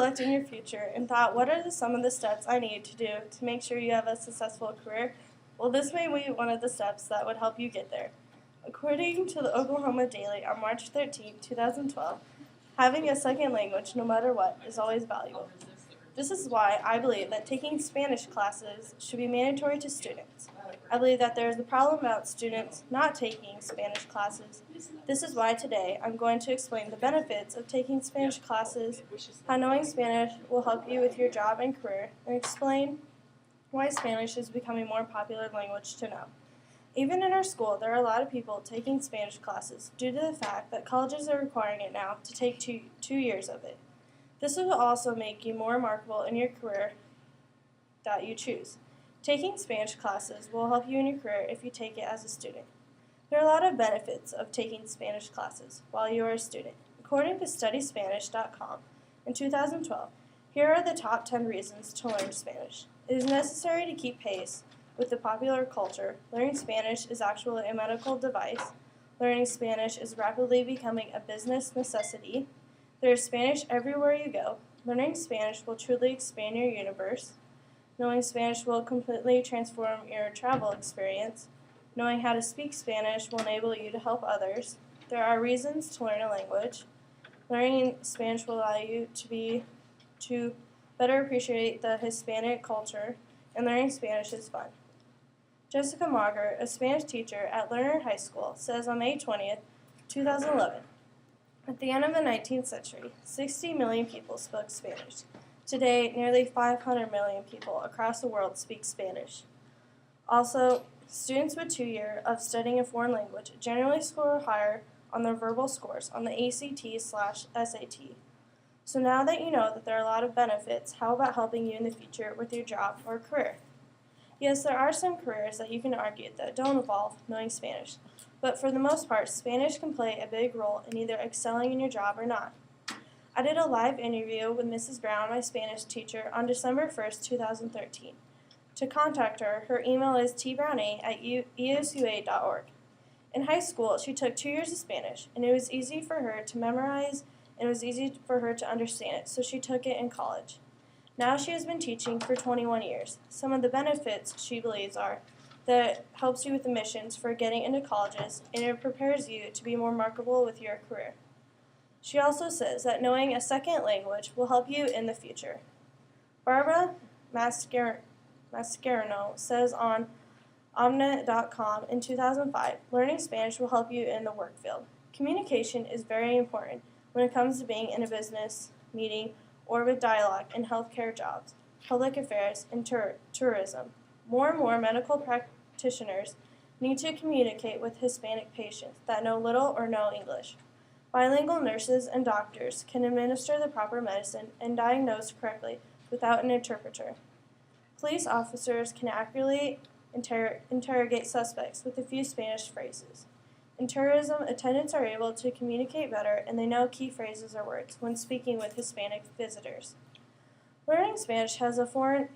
looked in your future and thought, what are some of the steps I need to do to make sure you have a successful career? Well, this may be one of the steps that would help you get there. According to the Oklahoma Daily on March 13, 2012, having a second language, no matter what, is always valuable. This is why I believe that taking Spanish classes should be mandatory to students. I believe that there is a problem about students not taking Spanish classes. This is why today I'm going to explain the benefits of taking Spanish classes, how knowing Spanish will help you with your job and career, and explain why Spanish is becoming a more popular language to know. Even in our school, there are a lot of people taking Spanish classes due to the fact that colleges are requiring it now to take two years of it. This will also make you more remarkable in your career that you choose. Taking Spanish classes will help you in your career if you take it as a student. There are a lot of benefits of taking Spanish classes while you are a student. According to StudySpanish.com in 2012, here are the top 10 reasons to learn Spanish. It is necessary to keep pace with the popular culture. Learning Spanish is actually a medical device. Learning Spanish is rapidly becoming a business necessity. There is Spanish everywhere you go. Learning Spanish will truly expand your universe. Knowing Spanish will completely transform your travel experience. Knowing how to speak Spanish will enable you to help others. There are reasons to learn a language. Learning Spanish will allow you to better appreciate the Hispanic culture, and learning Spanish is fun. Jessica Mager, a Spanish teacher at Lerner High School, says on May 20th, 2011, at the end of the 19th century, 60 million people spoke Spanish. Today, nearly 500 million people across the world speak Spanish. Also, students with 2 years of studying a foreign language generally score higher on their verbal scores on the ACT/SAT. So now that you know that there are a lot of benefits, how about helping you in the future with your job or career? Yes, there are some careers that you can argue that don't involve knowing Spanish, but for the most part, Spanish can play a big role in either excelling in your job or not. I did a live interview with Mrs. Brown, my Spanish teacher, on December 1st, 2013. To contact her, her email is tbrownie@esua.org. In high school, she took 2 years of Spanish, and it was easy for her to memorize and it was easy for her to understand it, so she took it in college. Now she has been teaching for 21 years. Some of the benefits she believes are that it helps you with admissions for getting into colleges, and it prepares you to be more remarkable with your career. She also says that knowing a second language will help you in the future. Barbara Mascherano says on Omnet.com in 2005, learning Spanish will help you in the work field. Communication is very important when it comes to being in a business meeting or with dialogue in healthcare jobs, public affairs, and tourism. More and more medical practitioners need to communicate with Hispanic patients that know little or no English. Bilingual nurses and doctors can administer the proper medicine and diagnose correctly without an interpreter. Police officers can accurately interrogate suspects with a few Spanish phrases. In tourism, attendants are able to communicate better, and they know key phrases or words when speaking with Hispanic visitors. Learning Spanish as a foreign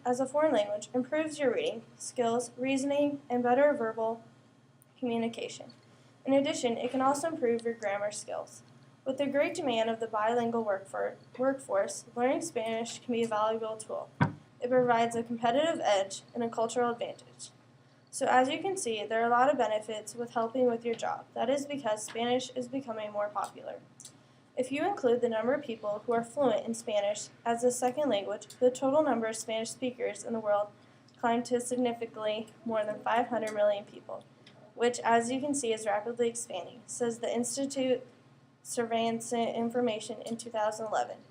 language improves your reading skills, reasoning, and better verbal communication. In addition, it can also improve your grammar skills. With the great demand of the bilingual workforce, learning Spanish can be a valuable tool. It provides a competitive edge and a cultural advantage. So as you can see, there are a lot of benefits with helping with your job. That is because Spanish is becoming more popular. If you include the number of people who are fluent in Spanish as a second language, the total number of Spanish speakers in the world climbed to significantly more than 500 million people, which, as you can see, is rapidly expanding, says the Institute Surveillance Information in 2011.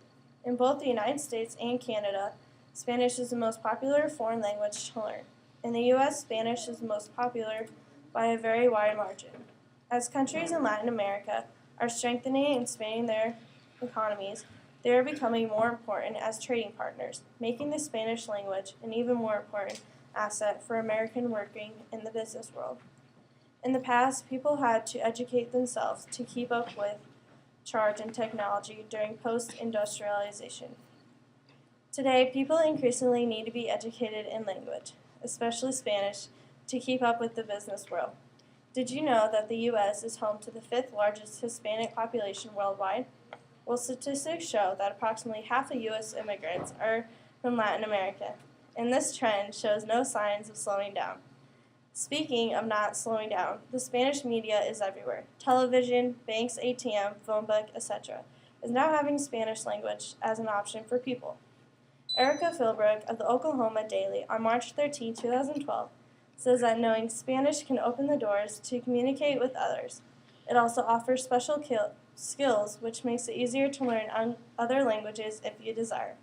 In both the United States and Canada, Spanish is the most popular foreign language to learn. In the U.S., Spanish is the most popular by a very wide margin. As countries in Latin America are strengthening and expanding their economies, they are becoming more important as trading partners, making the Spanish language an even more important asset for Americans working in the business world. In the past, people had to educate themselves to keep up with change in technology during post-industrialization. Today, people increasingly need to be educated in language, especially Spanish, to keep up with the business world. Did you know that the U.S. is home to the 5th largest Hispanic population worldwide? Well, statistics show that approximately half of U.S. immigrants are from Latin America, and this trend shows no signs of slowing down. Speaking of not slowing down, the Spanish media is everywhere. Television, banks, ATM, phone book, etc. is now having Spanish language as an option for people. Erica Philbrook of the Oklahoma Daily on March 13, 2012, says that knowing Spanish can open the doors to communicate with others. It also offers special skills, which makes it easier to learn other languages if you desire.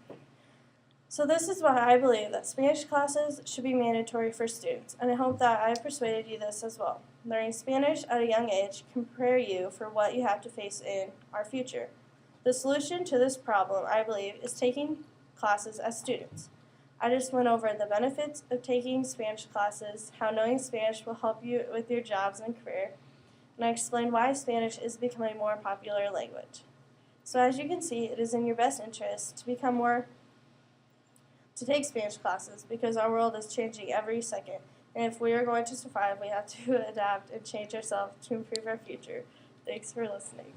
So this is why I believe that Spanish classes should be mandatory for students, and I hope that I have persuaded you this as well. Learning Spanish at a young age can prepare you for what you have to face in our future. The solution to this problem, I believe, is taking classes as students. I just went over the benefits of taking Spanish classes, how knowing Spanish will help you with your jobs and career, and I explained why Spanish is becoming a more popular language. So as you can see, it is in your best interest to take Spanish classes because our world is changing every second, and if we are going to survive, we have to adapt and change ourselves to improve our future. Thanks for listening.